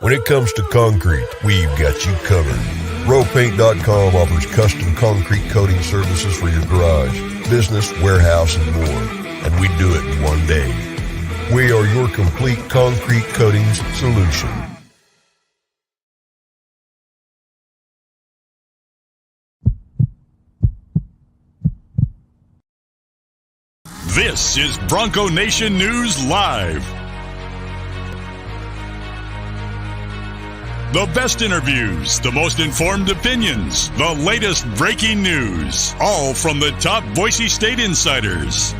When it comes to concrete, we've got you covered. RowPaint.com offers custom concrete coating services for your garage, business, warehouse, and more. And we do it in one day. We are your complete concrete coatings solution. This is Bronco Nation News Live. The best interviews, the most informed opinions, the latest breaking news, all from the top Boise State insiders.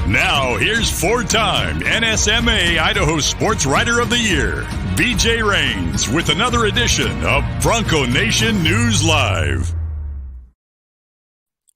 Now, here's four-time NSMA Idaho Sports Writer of the Year, BJ Rains, with another edition of Bronco Nation News Live.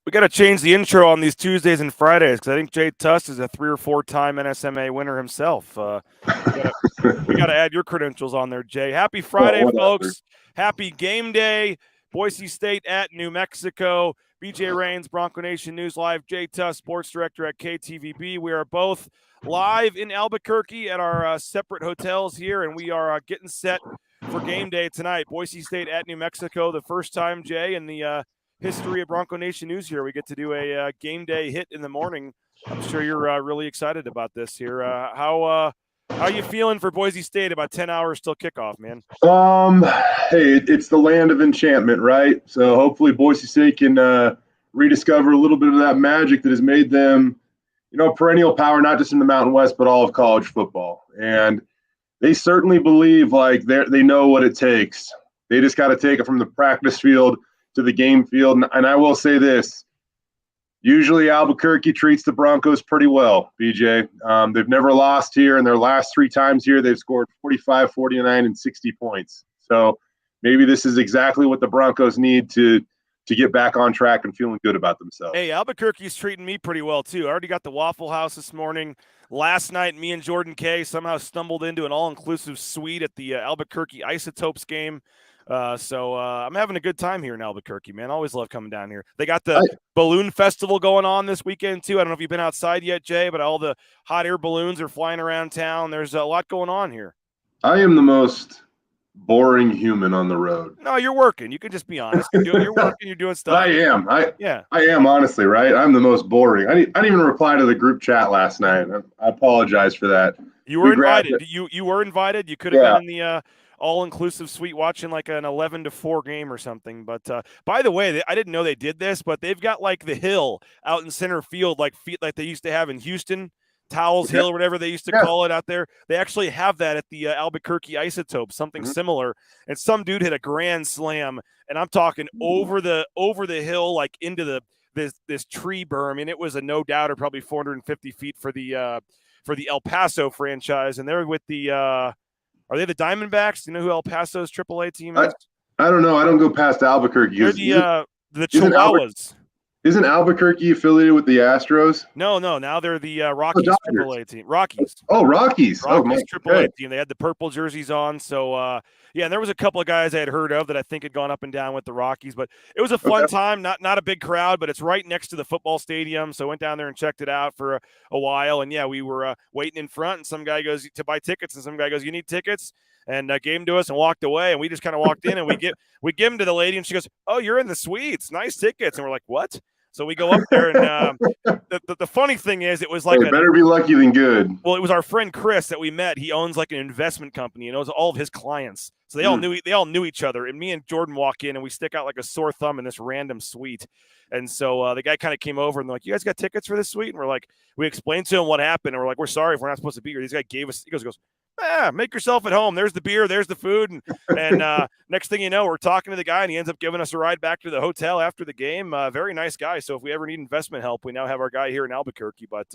We got to change the intro on these Tuesdays and Fridays because I think Jay Tust is a 3 or 4-time NSMA winner himself. We got to add your credentials on there, Jay. Happy Friday, folks. Happy game day. Boise State at New Mexico. BJ Rains, Bronco Nation News Live. Jay Tust, Sports Director at KTVB. We are both live in Albuquerque at our separate hotels here, and we are getting set for game day tonight. Boise State at New Mexico. The first time, Jay, in the history of Bronco Nation News here, we get to do a game day hit in the morning. I'm sure you're really excited about this here. How are you feeling for Boise State? About 10 hours till kickoff, man. Hey, it's the land of enchantment, right? So hopefully Boise State can rediscover a little bit of that magic that has made them, perennial power, not just in the Mountain West, but all of college football. And they certainly believe like they know what it takes. They just got to take it from the practice field to the game field. And I will say this, usually Albuquerque treats the Broncos pretty well, BJ. They've never lost here, and their last 3 times here, they've scored 45, 49, and 60 points. So maybe this is exactly what the Broncos need to get back on track and feeling good about themselves. Hey, Albuquerque's treating me pretty well, too. I already got the Waffle House this morning. Last night, me and Jordan Kay somehow stumbled into an all-inclusive suite at the Albuquerque Isotopes game. So I'm having a good time here in Albuquerque, man. I always love coming down here. They got the balloon festival going on this weekend, too. I don't know if you've been outside yet, Jay, but all the hot air balloons are flying around town. There's a lot going on here. I am the most boring human on the road. No, you're working. You can just be honest. You're working. You're doing stuff. I am. I am, honestly, right? I'm the most boring. I didn't even reply to the group chat last night. I apologize for that. You were invited. You were invited. You could have been in the all-inclusive suite watching like an 11-4 game or something. But by the way, I didn't know they did this, but they've got like the hill out in center field, like they used to have in Houston, Towels Hill or whatever they used to call it out there. They actually have that at the Albuquerque Isotopes, something similar. And some dude hit a grand slam, and I'm talking over the hill, like into this tree berm. I mean, it was a no doubter, probably 450 feet for the El Paso franchise, and they're with the. Are they the Diamondbacks? Do you know who El Paso's AAA team is? I don't know. I don't go past Albuquerque. They're the Chihuahuas. Isn't Albuquerque affiliated with the Astros? No. Now they're the Rockies AAA team. Rockies. Oh, Rockies. AAA team. They had the purple jerseys on. So, and there was a couple of guys I had heard of that I think had gone up and down with the Rockies. But it was a fun time. Not a big crowd, but it's right next to the football stadium. So I went down there and checked it out for a while. And, we were waiting in front, and some guy goes to buy tickets, and some guy goes, "You need tickets?" And gave them to us and walked away. And we just kind of walked in, and we give them to the lady, and she goes, "Oh, you're in the suites. Nice tickets." And we're like, "What?" So we go up there, and the funny thing is, it was like better be lucky than good. Well, it was our friend Chris that we met. He owns like an investment company, and knows all of his clients. So they all knew each other. And me and Jordan walk in, and we stick out like a sore thumb in this random suite. And so the guy kind of came over, and they're like, "You guys got tickets for this suite?" And we're like, we explained to him what happened, and we're like, "We're sorry if we're not supposed to be here." This guy gave us. He goes. Make yourself at home. There's the beer. There's the food. And next thing you know, we're talking to the guy, and he ends up giving us a ride back to the hotel after the game. Very nice guy. So if we ever need investment help, we now have our guy here in Albuquerque. But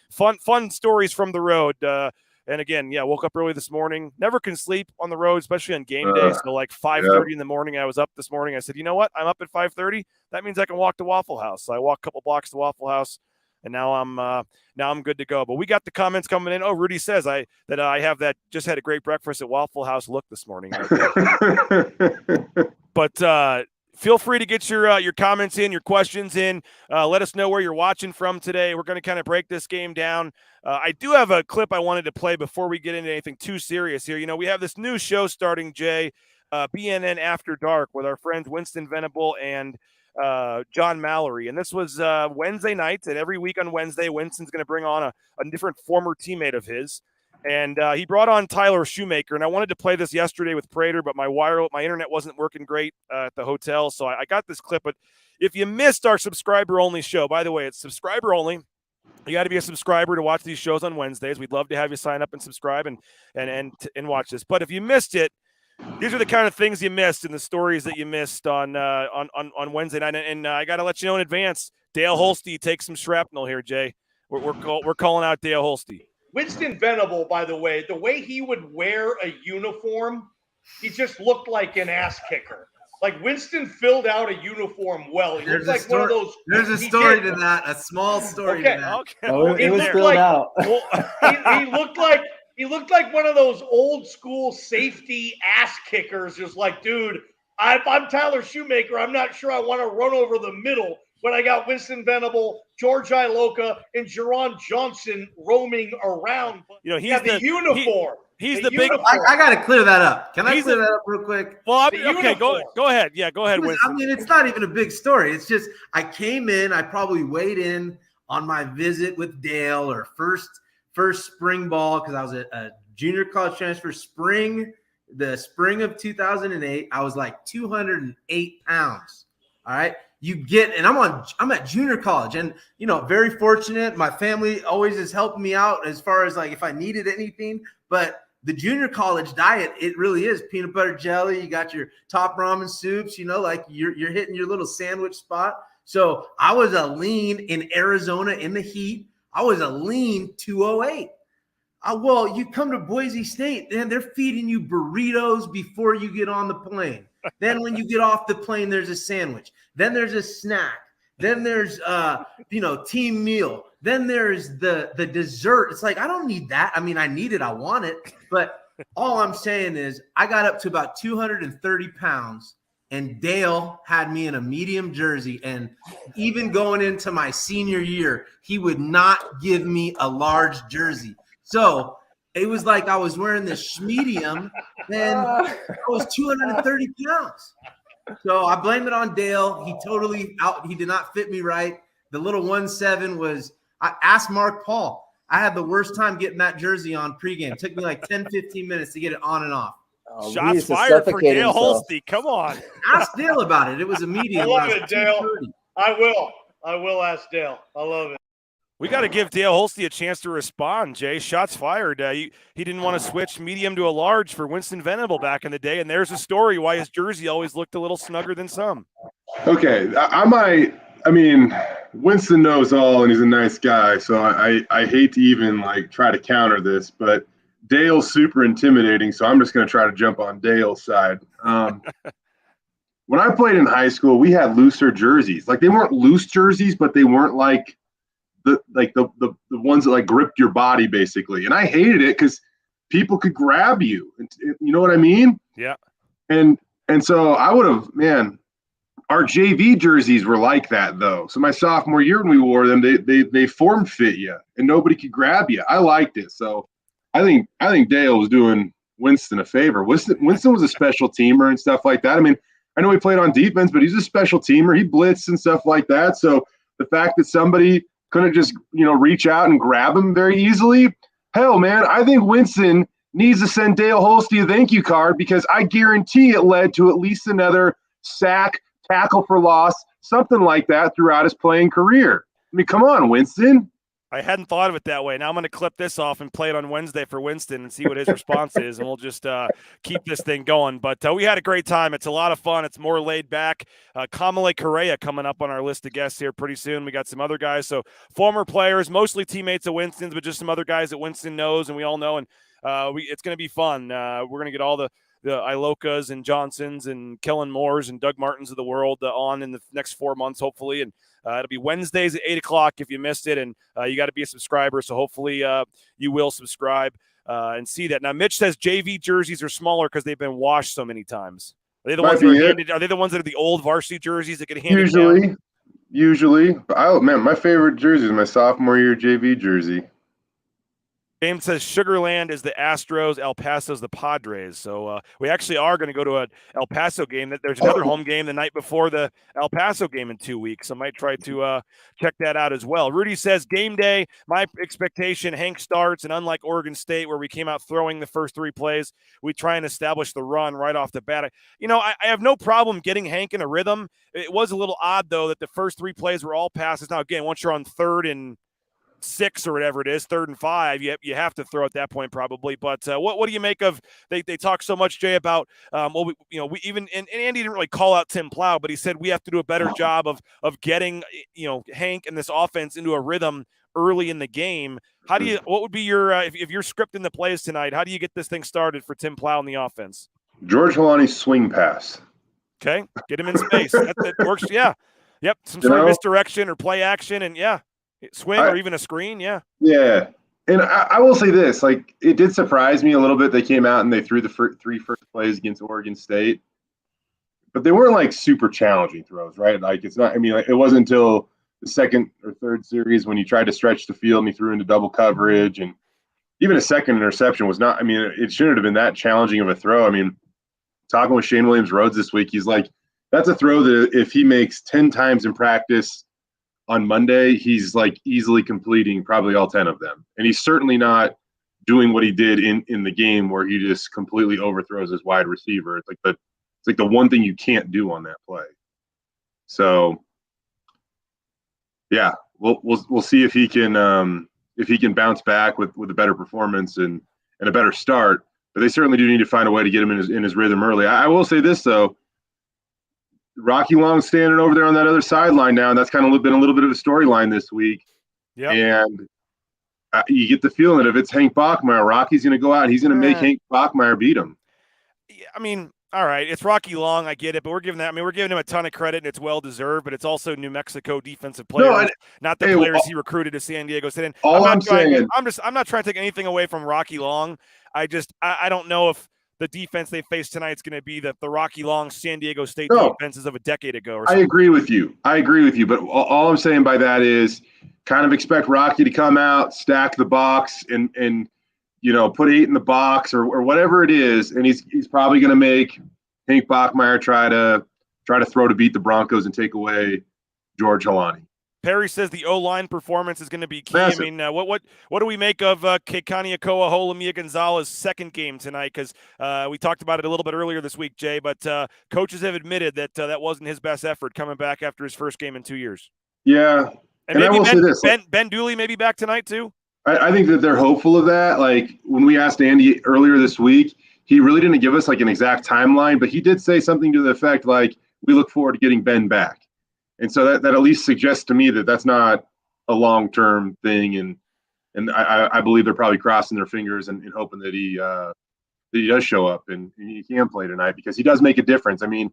fun stories from the road. And again, woke up early this morning. Never can sleep on the road, especially on game day. So like 5:30 in the morning, I was up this morning. I said, you know what? I'm up at 5:30. That means I can walk to Waffle House. So I walked a couple blocks to Waffle House. And now I'm good to go. But we got the comments coming in. Oh, Rudy says I just had a great breakfast at Waffle House look this morning. But feel free to get your comments in, your questions in. Let us know where you're watching from today. We're going to kind of break this game down. I do have a clip I wanted to play before we get into anything too serious here. We have this new show starting, Jay, BNN After Dark, with our friends Winston Venable and John Mallory. And this was Wednesday night, and every week on Wednesday, Winston's going to bring on a different former teammate of his. And he brought on Tyler Shoemaker, and I wanted to play this yesterday with Prater, but my internet wasn't working great at the hotel, so I got this clip. But if you missed our subscriber-only show, by the way, it's subscriber-only. You got to be a subscriber to watch these shows on Wednesdays. We'd love to have you sign up and subscribe and watch this. But if you missed it, these are the kind of things you missed and the stories that you missed on Wednesday night. And I got to let you know in advance, Dale Holste takes some shrapnel here, Jay. We're calling out Dale Holste. Winston Venable, by the way he would wear a uniform, he just looked like an ass kicker. Like Winston filled out a uniform well. He looked like one of those. There's a story to that, a small story to that. Okay. Oh, it was filled out. He looked like one of those old school safety ass kickers. Just like, dude, I'm Tyler Shoemaker. I'm not sure I want to run over the middle when I got Winston Venable, George Iloka, and Jerron Johnson roaming around. He's the uniform. He's the big. I got to clear that up. Can I clear that up real quick? Well, okay, go ahead. Yeah, go ahead, Winston. I mean, it's not even a big story. It's just I came in. I probably weighed in on my visit with Dale or first spring ball because I was a junior college transfer the spring of 2008. I was like 208 pounds. All right. And I'm at junior college and, very fortunate. My family always has helped me out as far as like if I needed anything, but the junior college diet, it really is peanut butter jelly. You got your top ramen soups, like you're hitting your little sandwich spot. So I was a lean in Arizona in the heat. I was a lean 208. Well, you come to Boise State and they're feeding you burritos before you get on the plane. Then when you get off the plane, there's a sandwich. Then there's a snack. Then there's, team meal. Then there's the dessert. It's like, I don't need that. I mean, I need it. I want it. But all I'm saying is I got up to about 230 pounds and Dale had me in a medium jersey. And even going into my senior year, he would not give me a large jersey. So it was like I was wearing this medium and I was 230 pounds. So I blame it on Dale. He did not fit me right. The little 1.7 I asked Mark Paul. I had the worst time getting that jersey on pregame. It took me like 10, 15 minutes to get it on and off. Shots fired for Dale Holste. Come on. Ask Dale about it. It was a medium. I love it, Dale. I will ask Dale. I love it. We got to give Dale Holste a chance to respond, Jay. Shots fired. He didn't want to switch medium to a large for Winston Venable back in the day, and there's a story why his jersey always looked a little snugger than some. Okay, Winston knows all, and he's a nice guy, so I hate to even try to counter this, but Dale's super intimidating, so I'm just going to try to jump on Dale's side. When I played in high school, we had looser jerseys. They weren't loose jerseys, but they weren't the ones that gripped your body basically. And I hated it because people could grab you. You know what I mean? Yeah. And so I would have, our JV jerseys were like that though. So my sophomore year when we wore them, they form fit you and nobody could grab you. I liked it. So I think Dale was doing Winston a favor. Winston was a special teamer and stuff like that. I know he played on defense, but he's a special teamer. He blitzed and stuff like that. So the fact that somebody couldn't just, reach out and grab him very easily. Hell, man, I think Winston needs to send Dale Holste a thank you card because I guarantee it led to at least another sack, tackle for loss, something like that throughout his playing career. Come on, Winston. I hadn't thought of it that way. Now I'm going to clip this off and play it on Wednesday for Winston and see what his response is, and we'll just keep this thing going. But we had a great time. It's a lot of fun. It's more laid back. Kamale Correa coming up on our list of guests here pretty soon. We got some other guys. So former players, mostly teammates of Winston's, but just some other guys that Winston knows and we all know. And it's going to be fun. We're going to get all the Ilokas and Johnsons and Kellen Moores and Doug Martins of the world on in the next 4 months, hopefully. And it'll be Wednesdays at 8 o'clock if you missed it. And you got to be a subscriber. So hopefully you will subscribe and see that. Now, Mitch says JV jerseys are smaller because they've been washed so many times. Are they the Might ones that be are it. handed? Are they the ones that are the old varsity jerseys that get handed Usually, down? usually. But man, my favorite jersey is my sophomore year JV jersey. James says Sugarland is the Astros, El Paso's the Padres. So we actually are going to go to an El Paso game. There's another home game the night before the El Paso game in 2 weeks. I might try to check that out as well. Rudy says game day, my expectation, Hank starts, and unlike Oregon State where we came out throwing the first 3 plays, we try and establish the run right off the bat. I have no problem getting Hank in a rhythm. It was a little odd, though, that the first 3 plays were all passes. Now, again, once you're on 3rd and 6 or whatever it is, 3rd and 5, you have to throw at that point probably. But what do you make of they talk so much, Jay, about we even and Andy didn't really call out Tim Plow, but he said we have to do a better job of getting Hank and this offense into a rhythm early in the game. What would be your if you're scripting the plays tonight, how do you get this thing started for Tim Plow and the offense? George Halani's swing pass. Okay, get him in space. That works. Yeah, yep. Some sort of misdirection or play action, and swing or even a screen, yeah. And I will say this, like, it did surprise me a little bit. They came out and they threw the 3 first plays against Oregon State, but they weren't like super challenging throws, right? Like, it's not, it wasn't until the 2nd or 3rd series when he tried to stretch the field and he threw into double coverage, and even a 2nd interception was not, it shouldn't have been that challenging of a throw. Talking with Shane Williams-Rhodes this week, he's like, that's a throw that if he makes 10 times in practice on Monday, he's like easily completing probably all 10 of them. And he's certainly not doing what he did in the game where he just completely overthrows his wide receiver. It's like the one thing you can't do on that play. So yeah, we'll see if he can bounce back with a better performance and a better start. But they certainly do need to find a way to get him in his rhythm early. I will say this though, Rocky Long standing over there on that other sideline now, and that's kind of been a little bit of a storyline this week. Yeah. And you get the feeling that if it's Hank Bachmeier, Rocky's going to go out. He's going to make Hank Bachmeier beat him. All right, it's Rocky Long. I get it, but we're giving him a ton of credit, and it's well deserved. But it's also New Mexico defensive players, not the players he recruited to San Diego State. I'm not trying to take anything away from Rocky Long. I don't know if the defense they face tonight is going to be the Rocky Long San Diego State defenses of a decade ago or something. I agree with you. But all I'm saying by that is kind of expect Rocky to come out, stack the box, and put 8 in the box or whatever it is, and he's probably going to make Hank Bachmeier try to throw to beat the Broncos and take away George Halani. Perry says the O-line performance is going to be key. Massive. What do we make of Kekani Akoa Holamia Gonzalez's second game tonight? Because we talked about it a little bit earlier this week, Jay, but coaches have admitted that that wasn't his best effort coming back after his first game in 2 years. Yeah. And maybe I will say this. Ben Dooley may be back tonight too? I think that they're hopeful of that. Like when we asked Andy earlier this week, he really didn't give us like an exact timeline, but he did say something to the effect like, we look forward to getting Ben back. And so that at least suggests to me that that's not a long-term thing. And I believe they're probably crossing their fingers and hoping that he does show up and he can play tonight because he does make a difference. It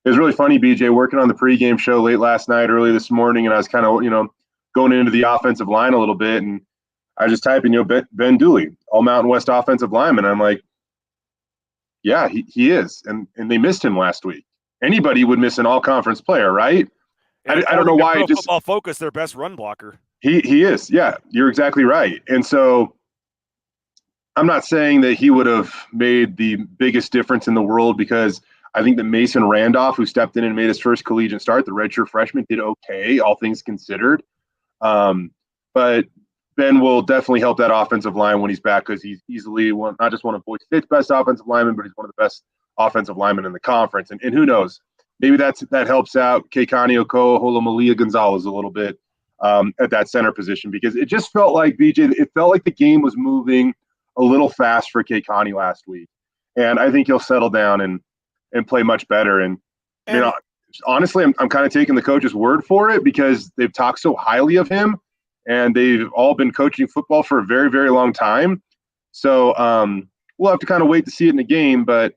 was really funny, BJ, working on the pregame show late last night, early this morning, and I was kind of, going into the offensive line a little bit, and I was just typing, Ben Dooley, all Mountain West offensive lineman. I'm like, yeah, he is. And they missed him last week. Anybody would miss an all-conference player, right? I don't know why. Football Focus, their best run blocker. He is. Yeah, you're exactly right. And so I'm not saying that he would have made the biggest difference in the world because I think that Mason Randolph, who stepped in and made his first collegiate start, the redshirt freshman, did okay, all things considered. But Ben will definitely help that offensive line when he's back because he's easily not just one of Boise State's best offensive linemen, but he's one of the best offensive linemen in the conference. And who knows, maybe that helps out Kekani Okoa Holamia Gonzalez a little bit at that center position because it just felt like, BJ, it felt like the game was moving a little fast for Kekani last week. And I think he'll settle down and play much better. And honestly, I'm kind of taking the coach's word for it because they've talked so highly of him. And they've all been coaching football for a very, very long time. So we'll have to kind of wait to see it in the game. But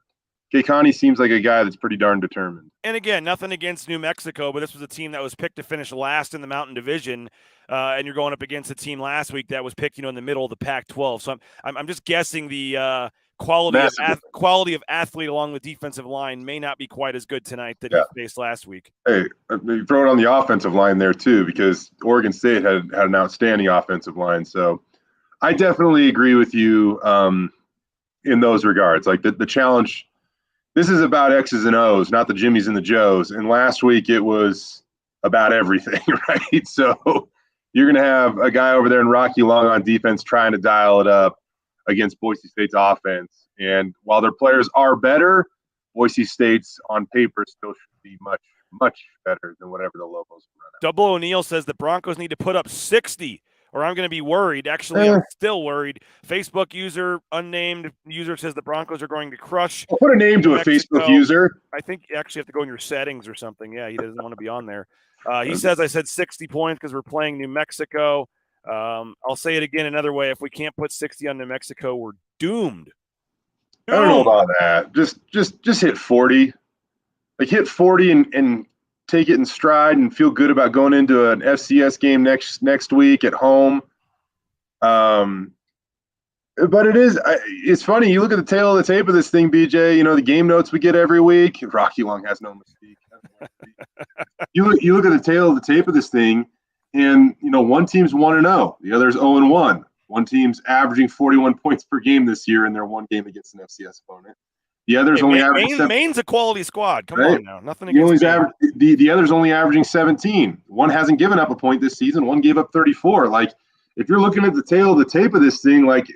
Kekani seems like a guy that's pretty darn determined. And again, nothing against New Mexico, but this was a team that was picked to finish last in the Mountain Division. And you're going up against a team last week that was picked, in the middle of the Pac-12. So I'm just guessing the quality of athlete along the defensive line may not be quite as good tonight that he faced last week. Hey, you throw it on the offensive line there too, because Oregon State had an outstanding offensive line. So I definitely agree with you in those regards. Like the challenge, this is about X's and O's, not the Jimmies and the Joes. And last week it was about everything, right? So you're going to have a guy over there in Rocky Long on defense trying to dial it up against Boise State's offense. And while their players are better, Boise State's on paper still should be much, much better than whatever the Lobos run out. Double O'Neill says the Broncos need to put up 60 or I'm going to be worried. Actually, I'm still worried. Facebook user, unnamed user, says the Broncos are going to crush. I'll put a name to a Facebook user. I think you actually have to go in your settings or something. Yeah, he doesn't want to be on there. He says I said 60 points because we're playing New Mexico. I'll say it again another way. If we can't put 60 on New Mexico, we're doomed. I don't know about that. Just hit 40. Like hit 40 and take it in stride and feel good about going into an FCS game next week at home. But it's funny. You look at the tail of the tape of this thing, BJ. You know the game notes we get every week. Rocky Long has no mistake. You look at the tail of the tape of this thing, and one team's 1-0, the other's 0-1. One team's averaging 41 points per game this year in their one game against an FCS opponent. The other's only averaging Maine's a quality squad. Come on now, nothing against the other's only averaging 17. One hasn't given up a point this season. One gave up 34. Like if you're looking at the tail of the tape of this thing, like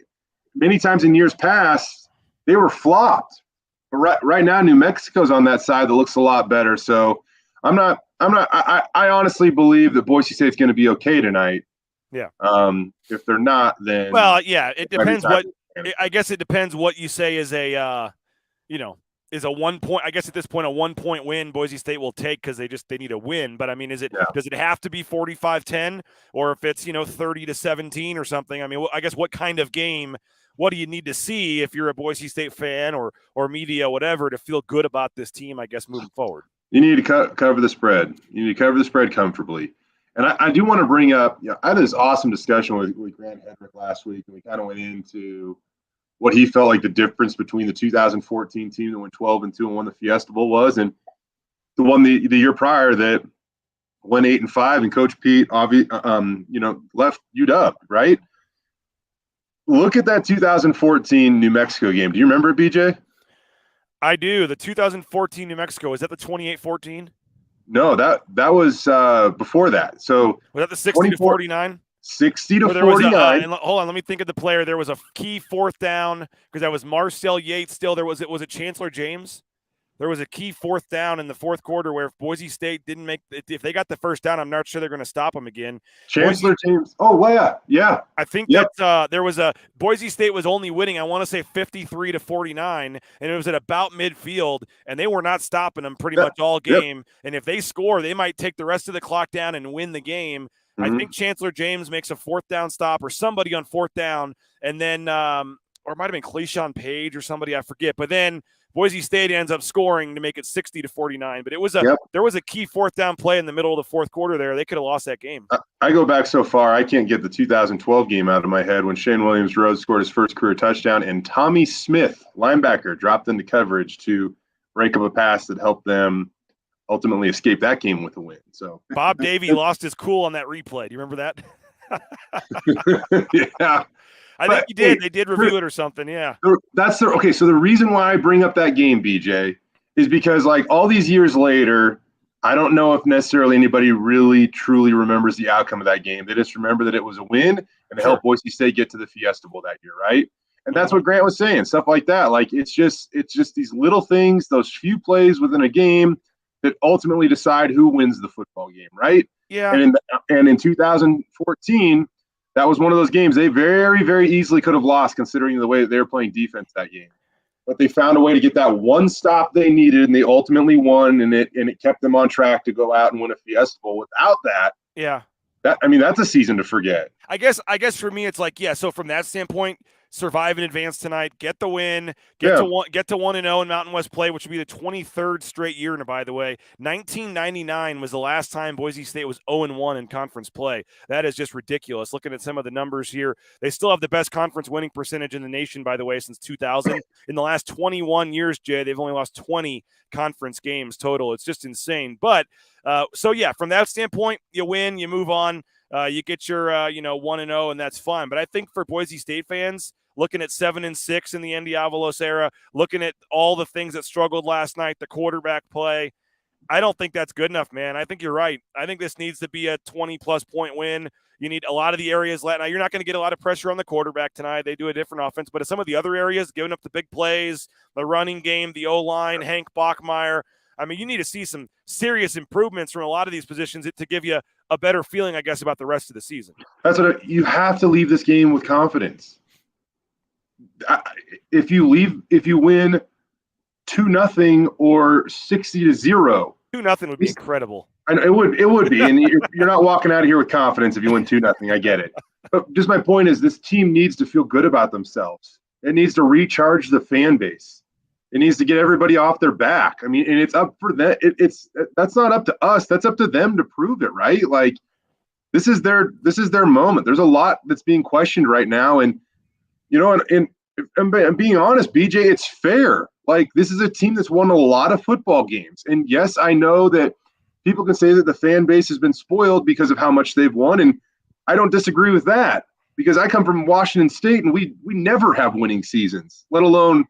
many times in years past, they were flopped. But right now, New Mexico's on that side that looks a lot better. So I honestly believe that Boise State's going to be okay tonight. Yeah. If they're not, then it depends what. I guess it depends what you say is a is a 1 point. I guess at this point a 1 point win Boise State will take because they need a win. But I mean, does it have to be 45-10 or if it's 30-17 or something? I mean, I guess what kind of game? What do you need to see if you're a Boise State fan or media, whatever, to feel good about this team? I guess moving forward, you need to cover the spread. You need to cover the spread comfortably. And I do want to bring up, I had this awesome discussion with Grant Hedrick last week, and we kind of went into what he felt like the difference between the 2014 team that went 12-2 and won the Fiesta Bowl was, and the one the year prior that went 8-5, and Coach Pete, left UW, right? Look at that 2014 New Mexico game. Do you remember it, BJ? I do. The 2014 New Mexico, is that the 28-14? No, that was before that. So was that the 60-49? 60-49. Hold on, let me think of the player. There was a key fourth down because that was Marcel Yates. Still, was it Chancellor James? There was a key fourth down in the fourth quarter where if Boise State didn't if they got the first down, I'm not sure they're going to stop them again. Chancellor James. Oh, well, yeah. I think that there was Boise State was only winning, I want to say 53-49, and it was at about midfield, and they were not stopping them pretty much all game. Yep. And if they score, they might take the rest of the clock down and win the game. Mm-hmm. I think Chancellor James makes a fourth down stop or somebody on fourth down, and then or it might have been Cleishon Page or somebody, I forget. But then Boise State ends up scoring to make it 60-49. But it was there was a key fourth down play in the middle of the fourth quarter there. They could have lost that game. I go back so far, I can't get the 2012 game out of my head when Shane Williams-Rhodes scored his first career touchdown, and Tommy Smith, linebacker, dropped into coverage to break up a pass that helped them ultimately escape that game with a win. So Bob Davey lost his cool on that replay. Do you remember that? Yeah. I think he did. They did review it or something. Yeah. Okay. So the reason why I bring up that game, BJ, is because like all these years later, I don't know if necessarily anybody really truly remembers the outcome of that game. They just remember that it was a win and it helped Boise State get to the Fiesta Bowl that year, right? And that's what Grant was saying, stuff like that. Like it's just these little things, those few plays within a game that ultimately decide who wins the football game, right? Yeah. And in 2014. That was one of those games they very, very easily could have lost considering the way that they were playing defense that game. But they found a way to get that one stop they needed, and they ultimately won, and it kept them on track to go out and win a Fiesta Bowl. Without that, yeah, that's a season to forget. I guess for me it's like, yeah, so from that standpoint, survive in advance tonight, get the win, get to 1-0 in Mountain West play, which would be the 23rd straight year. And by the way, 1999 was the last time Boise State was 0-1 in conference play. That is just ridiculous. Looking at some of the numbers here, they still have the best conference winning percentage in the nation, by the way, since 2000. In the last 21 years, Jay, they've only lost 20 conference games total. It's just insane. But from that standpoint, you win, you move on. You get your 1-0, and that's fine. But I think for Boise State fans, looking at 7-6 in the Andy Avalos era, looking at all the things that struggled last night, the quarterback play, I don't think that's good enough, man. I think you're right. I think this needs to be a 20-plus point win. You need a lot of the areas. Now, you're not going to get a lot of pressure on the quarterback tonight. They do a different offense. But some of the other areas, giving up the big plays, the running game, the O-line, Hank Bachmeier, I mean, you need to see some serious improvements from a lot of these positions to give you a better feeling, I guess, about the rest of the season. That's what you have to leave this game with confidence. If you win 2-0 or 60-0, 2-0 would be incredible. And it would be, and you're not walking out of here with confidence if you win 2-0. I get it, but just my point is, this team needs to feel good about themselves. It needs to recharge the fan base. It needs to get everybody off their back. I mean, and it's up for them. That's not up to us. That's up to them to prove it, right? Like, this is their moment. There's a lot that's being questioned right now, and and being honest, BJ, it's fair. Like, this is a team that's won a lot of football games, and yes, I know that people can say that the fan base has been spoiled because of how much they've won, and I don't disagree with that, because I come from Washington State, and we never have winning seasons, let alone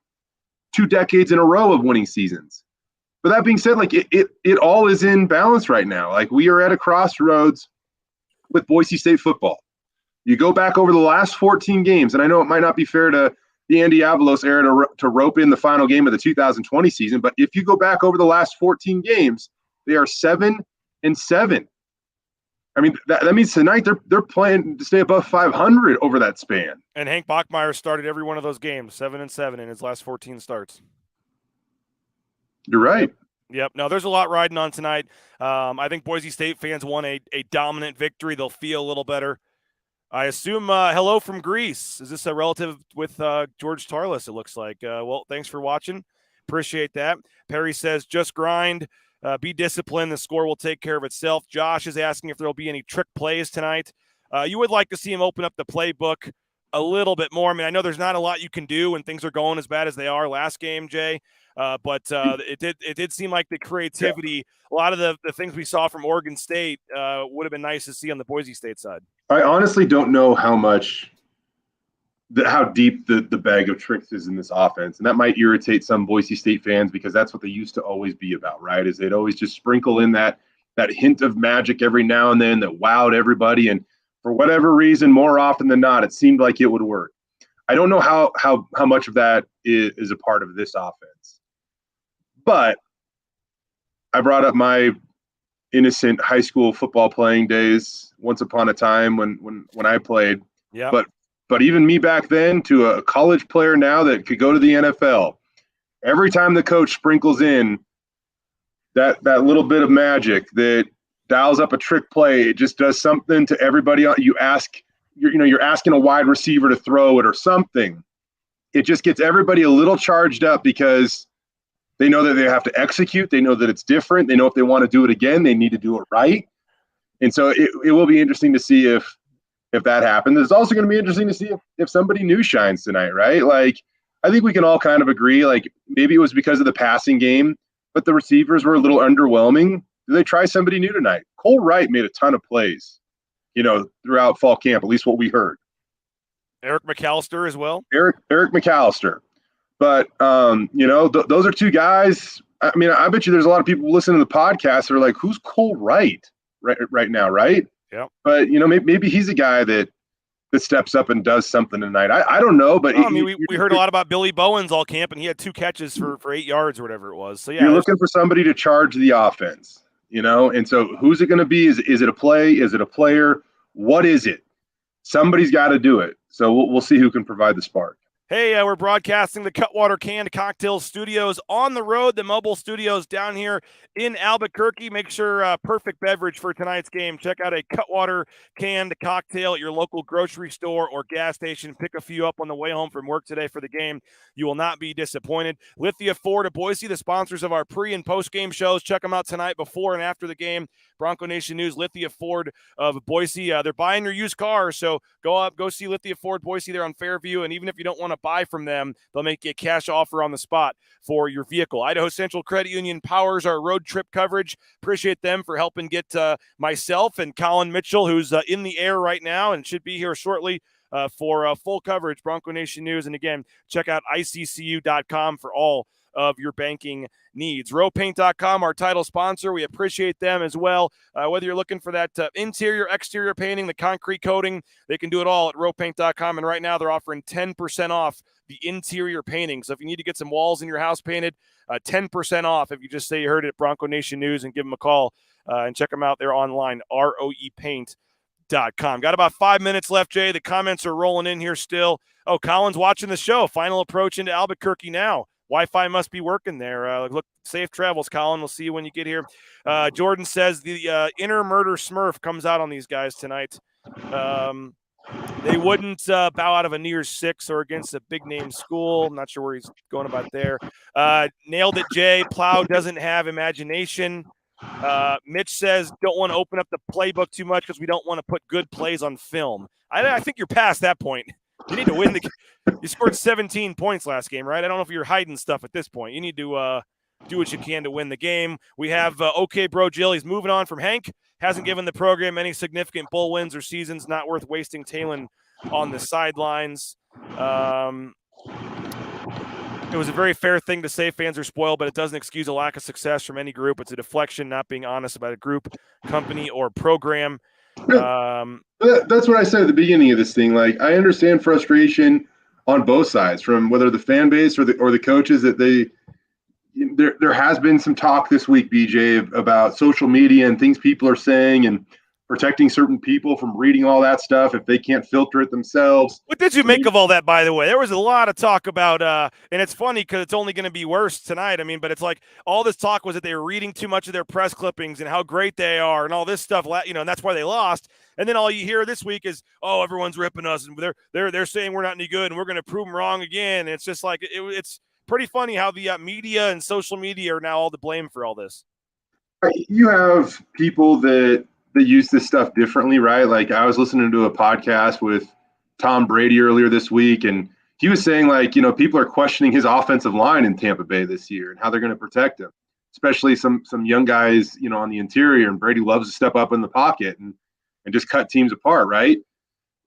2 decades in a row of winning seasons. But that being said, like, it all is in balance right now. Like, we are at a crossroads with Boise State football. You go back over the last 14 games, and I know it might not be fair to the Andy Avalos era to rope in the final game of the 2020 season, but if you go back over the last 14 games, they are 7-7. I mean, that means tonight they're playing to stay above 500 over that span. And Hank Bachmeier started every one of those games, 7-7 in his last 14 starts. You're right. Yep. No, there's a lot riding on tonight. I think Boise State fans won a dominant victory. They'll feel a little better. I assume hello from Greece. Is this a relative with George Tarlis, it looks like? Well, thanks for watching. Appreciate that. Perry says, just grind. Be disciplined. The score will take care of itself. Josh is asking if there will be any trick plays tonight. You would like to see him open up the playbook a little bit more. I mean, I know there's not a lot you can do when things are going as bad as they are last game, Jay. But it did seem like the creativity, a lot of the things we saw from Oregon State would have been nice to see on the Boise State side. I honestly don't know how deep the bag of tricks is in this offense. And that might irritate some Boise State fans, because that's what they used to always be about, right? Is they'd always just sprinkle in that hint of magic every now and then that wowed everybody. And for whatever reason, more often than not, it seemed like it would work. I don't know how much of that is a part of this offense. But I brought up my innocent high school football playing days once upon a time when I played. Yeah. But even me back then, to a college player now that could go to the NFL, every time the coach sprinkles in that little bit of magic that dials up a trick play, it just does something to everybody. You're asking a wide receiver to throw it or something. It just gets everybody a little charged up, because they know that they have to execute. They know that it's different. They know if they want to do it again, they need to do it right. And so it will be interesting to see if that happens. It's also going to be interesting to see if somebody new shines tonight, right? Like, I think we can all kind of agree, like, maybe it was because of the passing game, but the receivers were a little underwhelming. Do they try somebody new tonight? Cole Wright made a ton of plays, throughout fall camp, at least what we heard. Eric McAllister as well. Eric McAllister. But, those are two guys. I mean, I bet you there's a lot of people listening to the podcast that are like, who's Cole Wright right now, right? Yeah. But, maybe he's a guy that steps up and does something tonight. I don't know. But we heard a lot about Billy Bowens all camp, and he had 2 catches for 8 yards or whatever it was. So, yeah. You're looking for somebody to charge the offense, And so who's it going to be? Is it a play? Is it a player? What is it? Somebody's got to do it. So we'll see who can provide the spark. Hey, we're broadcasting the Cutwater Canned Cocktails Studios on the road, the mobile studios down here in Albuquerque. Make sure perfect beverage for tonight's game. Check out a Cutwater Canned Cocktail at your local grocery store or gas station. Pick a few up on the way home from work today for the game. You will not be disappointed. Lithia Ford of Boise, the sponsors of our pre- and post-game shows. Check them out tonight before and after the game. Bronco Nation News, Lithia Ford of Boise. They're buying your used cars, so go see Lithia Ford Boise there on Fairview, and even if you don't want to buy from them, they'll make you a cash offer on the spot for your vehicle. Idaho Central Credit Union powers our road trip coverage. Appreciate them for helping get myself and Colin Mitchell, who's in the air right now and should be here shortly, for full coverage, Bronco Nation News. And again, check out iccu.com for all of your banking needs. Rowpaint.com, our title sponsor. We appreciate them as well. Whether you're looking for that interior, exterior painting, the concrete coating, they can do it all at rowpaint.com. And right now they're offering 10% off the interior painting. So if you need to get some walls in your house painted, 10% off if you just say you heard it at Bronco Nation News, and give them a call and check them out there online, roepaint.com. Got about 5 minutes left, Jay. The comments are rolling in here still. Oh, Colin's watching the show. Final approach into Albuquerque now. Wi-Fi must be working there. Look, safe travels, Colin. We'll see you when you get here. Jordan says the inner murder Smurf comes out on these guys tonight. They wouldn't bow out of a near 6 or against a big-name school. I'm not sure where he's going about there. Nailed it, Jay. Plow doesn't have imagination. Mitch says don't want to open up the playbook too much because we don't want to put good plays on film. I think you're past that point. You need to win the – you scored 17 points last game, right? I don't know if you're hiding stuff at this point. You need to do what you can to win the game. We have OK Bro Jill. He's moving on from Hank. Hasn't given the program any significant bowl wins or seasons. Not worth wasting Talon on the sidelines. It was a very fair thing to say fans are spoiled, but it doesn't excuse a lack of success from any group. It's a deflection, not being honest about a group, company, or program. That's what I said at the beginning of this thing. Like, I understand frustration on both sides, from whether the fan base or the coaches, that there has been some talk this week, BJ, about social media and things people are saying and protecting certain people from reading all that stuff if they can't filter it themselves. What did you make of all that, by the way? There was a lot of talk about, and it's funny because it's only going to be worse tonight. I mean, but it's like all this talk was that they were reading too much of their press clippings and how great they are and all this stuff, and that's why they lost. And then all you hear this week is, oh, everyone's ripping us and they're saying we're not any good and we're going to prove them wrong again. And it's just like it's pretty funny how the media and social media are now all to blame for all this. You have people that use this stuff differently, right? Like, I was listening to a podcast with Tom Brady earlier this week, and he was saying, like, people are questioning his offensive line in Tampa Bay this year and how they're going to protect him, especially some young guys, on the interior. And Brady loves to step up in the pocket and just cut teams apart, right?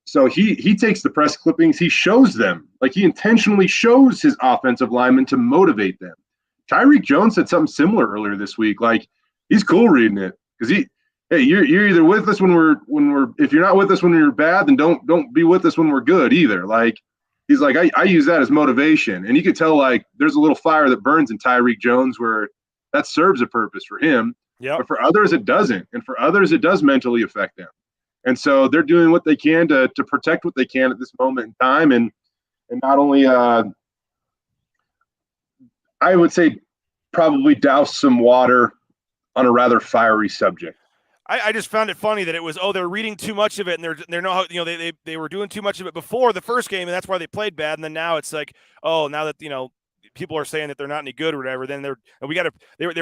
So he takes the press clippings, he shows them, like, he intentionally shows his offensive linemen to motivate them. Tyreek Jones said something similar earlier this week. Like, he's cool reading it because hey, you're either with us when we're if you're not with us when we're bad, then don't be with us when we're good either. Like, he's like, I use that as motivation. And you could tell, like, there's a little fire that burns in Tyreek Jones where that serves a purpose for him. Yep. But for others it doesn't. And for others it does mentally affect them. And so they're doing what they can to protect what they can at this moment in time. And not only I would say probably douse some water on a rather fiery subject. I just found it funny that it was, they're reading too much of it, and they're not, they were doing too much of it before the first game, and that's why they played bad. And then now it's like, now that people are saying that they're not any good or whatever, then they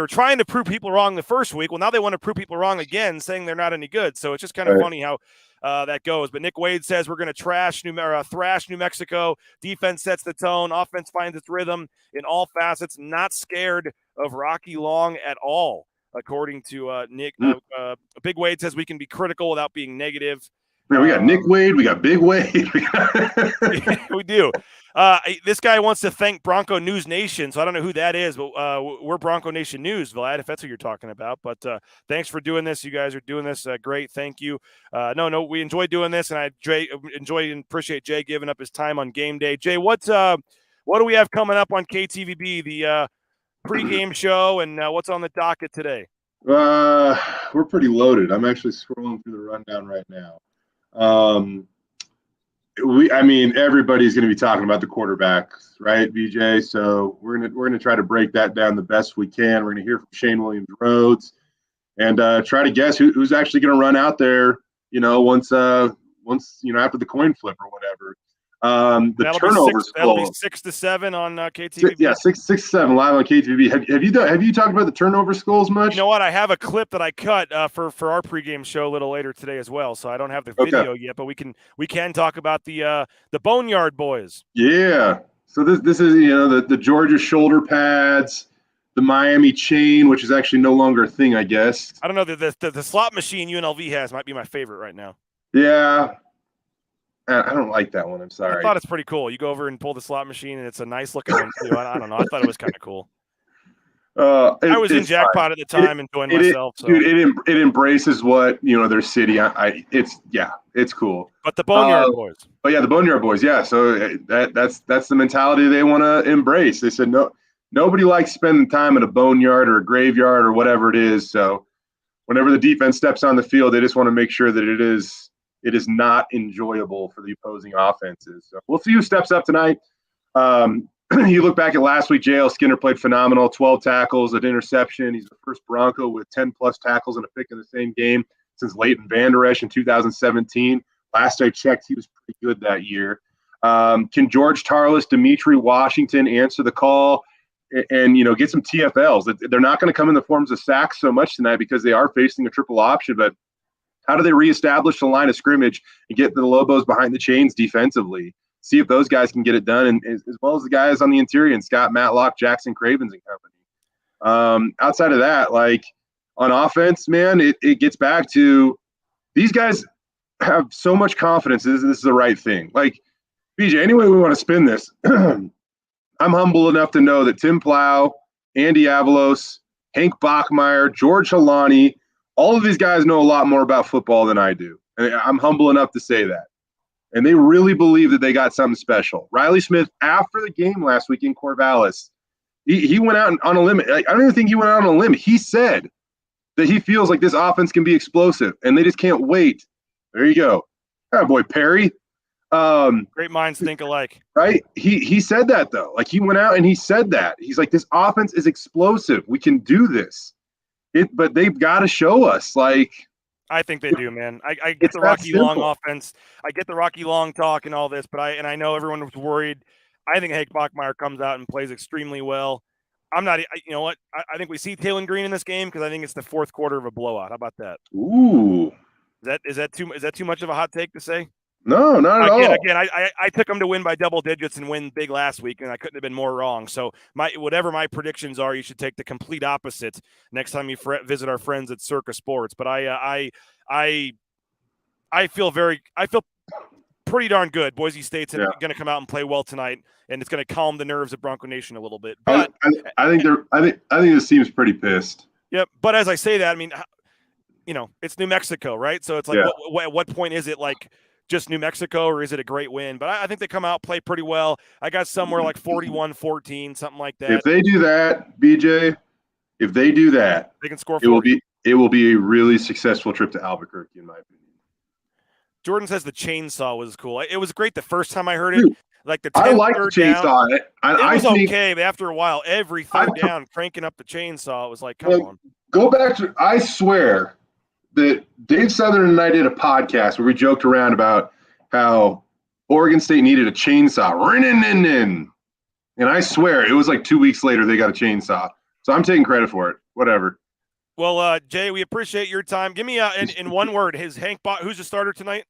were trying to prove people wrong the first week. Well, now they want to prove people wrong again, saying they're not any good. So it's just kind of funny how that goes. But Nick Wade says we're going to thrash New Mexico. Defense sets the tone. Offense finds its rhythm in all facets. Not scared of Rocky Long at all. According to Nick, Big Wade says we can be critical without being negative. Man, we got Nick Wade. We got Big Wade. We do. This guy wants to thank Bronco News Nation, so I don't know who that is, but we're Bronco Nation News, Vlad, if that's what you're talking about. But thanks for doing this. You guys are doing this great. Thank you. We enjoy doing this, and I enjoy and appreciate Jay giving up his time on game day. Jay, what do we have coming up on KTVB? The pregame show, and what's on the docket today? We're pretty loaded. I'm actually scrolling through the rundown right now. everybody's going to be talking about the quarterbacks, right, BJ? So we're gonna try to break that down the best we can. We're going to hear from Shane Williams-Rhodes and try to guess who's actually going to run out there. Once after the coin flip or whatever. That'll be 6 to 7 on KTVB. Yeah, 6-7 live on KTVB. Have you talked about the turnover skulls much? You know what? I have a clip that I cut for our pregame show a little later today as well. So I don't have the video yet, but we can talk about the Boneyard boys. Yeah. So this is the Georgia shoulder pads, the Miami chain, which is actually no longer a thing, I guess. I don't know. The slot machine UNLV has might be my favorite right now. Yeah. I don't like that one. I'm sorry. I thought it's pretty cool. You go over and pull the slot machine, and it's a nice looking one too. I don't know. I thought it was kind of cool. I was in Jackpot at the time, enjoying myself. Dude, it embraces what their city. It's cool. But the Boneyard boys. But yeah, the Boneyard boys. Yeah, so that's the mentality they want to embrace. They said nobody likes spending time at a boneyard or a graveyard or whatever it is. So whenever the defense steps on the field, they just want to make sure that it is not enjoyable for the opposing offenses. So we'll see who steps up tonight. You look back at last week, J.L. Skinner played phenomenal, 12 tackles, an interception. He's the first Bronco with 10-plus tackles and a pick in the same game since Leighton Vander Esch in 2017. Last I checked, he was pretty good that year. Can George Tarlas, Dimitri Washington answer the call and get some TFLs? They're not going to come in the forms of sacks so much tonight because they are facing a triple option, but how do they reestablish the line of scrimmage and get the Lobos behind the chains defensively? See if those guys can get it done, and as well as the guys on the interior, and Scott Matlock, Jackson Cravens, and company. Outside of that, like on offense, man, it gets back to these guys have so much confidence. This is the right thing. Like, BJ, any way we want to spin this, I'm humble enough to know that Tim Plow, Andy Avalos, Hank Bachmeier, George Halani, all of these guys know a lot more about football than I do. And I'm humble enough to say that. And they really believe that they got something special. Riley Smith, after the game last week in Corvallis, he went out on a limb. I don't even think he went out on a limb. He said that he feels like this offense can be explosive, and they just can't wait. There you go. Oh, boy, Perry. Great minds think alike. Right? He said that, though. Like, he went out and he said that. He's like, this offense is explosive. We can do this. But they've got to show us, like – I think they do, man. I get the Rocky Long offense. I get the Rocky Long talk and all this, but I know everyone was worried. I think Hank Bachmeier comes out and plays extremely well. I'm not. You know what? I think we see Taylon Green in this game because I think it's the fourth quarter of a blowout. How about that? Ooh. Is that too much of a hot take to say? No, not at all. Again, I took them to win by double digits and win big last week, and I couldn't have been more wrong. So whatever my predictions are, you should take the complete opposite next time you visit our friends at Circa Sports. But I feel pretty darn good. Boise State's going to come out and play well tonight, and it's going to calm the nerves of Bronco Nation a little bit. But I think this team's pretty pissed. Yeah, but as I say that, I mean, it's New Mexico, right? So it's like, at what point is it like just New Mexico, or is it a great win? But I think they come out, play pretty well. I got somewhere like 41-14, something like that. If they do that, BJ, they can score 40. It will be a really successful trip to Albuquerque, in my opinion. Jordan says the chainsaw was cool. It was great the first time I heard it. Like I like the chainsaw. It was okay, but after a while, every third down, cranking up the chainsaw, it was like, come on. Go back to – I swear – that Dave Southern and I did a podcast where we joked around about how Oregon State needed a chainsaw. And I swear it was like 2 weeks later they got a chainsaw. So I'm taking credit for it. Whatever. Well, Jay, we appreciate your time. Give me in one word, who's the starter tonight?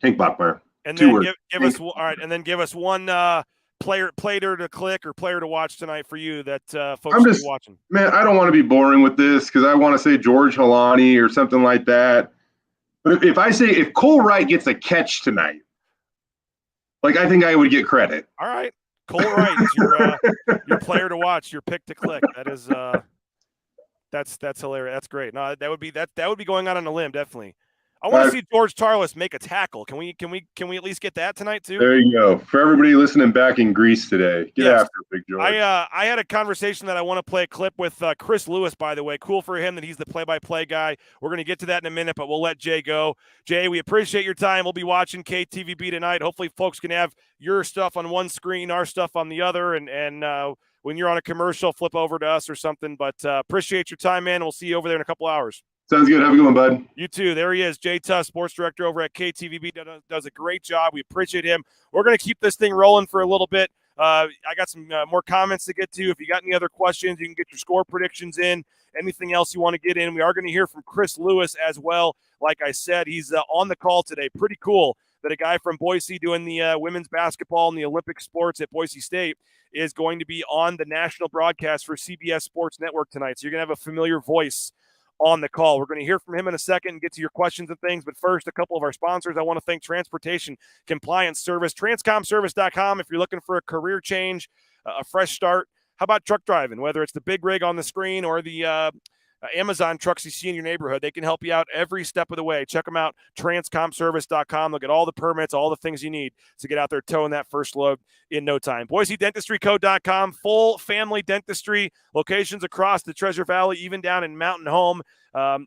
Hank Bachmeier. And then give us all right, and then give us one player to click or player to watch tonight for you that folks should be watching. Man, I don't want to be boring with this because I want to say George Halani or something like that. But if Cole Wright gets a catch tonight, like I think I would get credit. All right, Cole Wright is your player to watch, your pick to click. That is that's hilarious. That's great. No, that would be going out on a limb definitely. I want to see George Tarlas make a tackle. Can we at least get that tonight too? There you go. For everybody listening back in Greece today, get after it, Big George. I had a conversation that I want to play a clip with Chris Lewis, by the way. Cool for him that he's the play-by-play guy. We're going to get to that in a minute, but we'll let Jay go. Jay, we appreciate your time. We'll be watching KTVB tonight. Hopefully folks can have your stuff on one screen, our stuff on the other, and when you're on a commercial, flip over to us or something. But appreciate your time, man. We'll see you over there in a couple hours. Sounds good. Have a good one, bud. You too. There he is, Jay Tust, sports director over at KTVB. Does a great job. We appreciate him. We're going to keep this thing rolling for a little bit. I got some more comments to get to. If you got any other questions, you can get your score predictions in. Anything else you want to get in. We are going to hear from Chris Lewis as well. Like I said, he's on the call today. Pretty cool that a guy from Boise doing the women's basketball and the Olympic sports at Boise State is going to be on the national broadcast for CBS Sports Network tonight. So you're going to have a familiar voice on the call. We're going to hear from him in a second and get to your questions and things. But first, a couple of our sponsors. I want to thank Transportation Compliance Service, transcomservice.com. If you're looking for a career change, a fresh start, how about truck driving? Whether it's the big rig on the screen or the Amazon trucks you see in your neighborhood, they can help you out every step of the way. Check them out, transcomservice.com. Look at all the permits, all the things you need to get out there towing that first load in no time. BoiseDentistryCo.com, full family dentistry, locations across the Treasure Valley, even down in Mountain Home.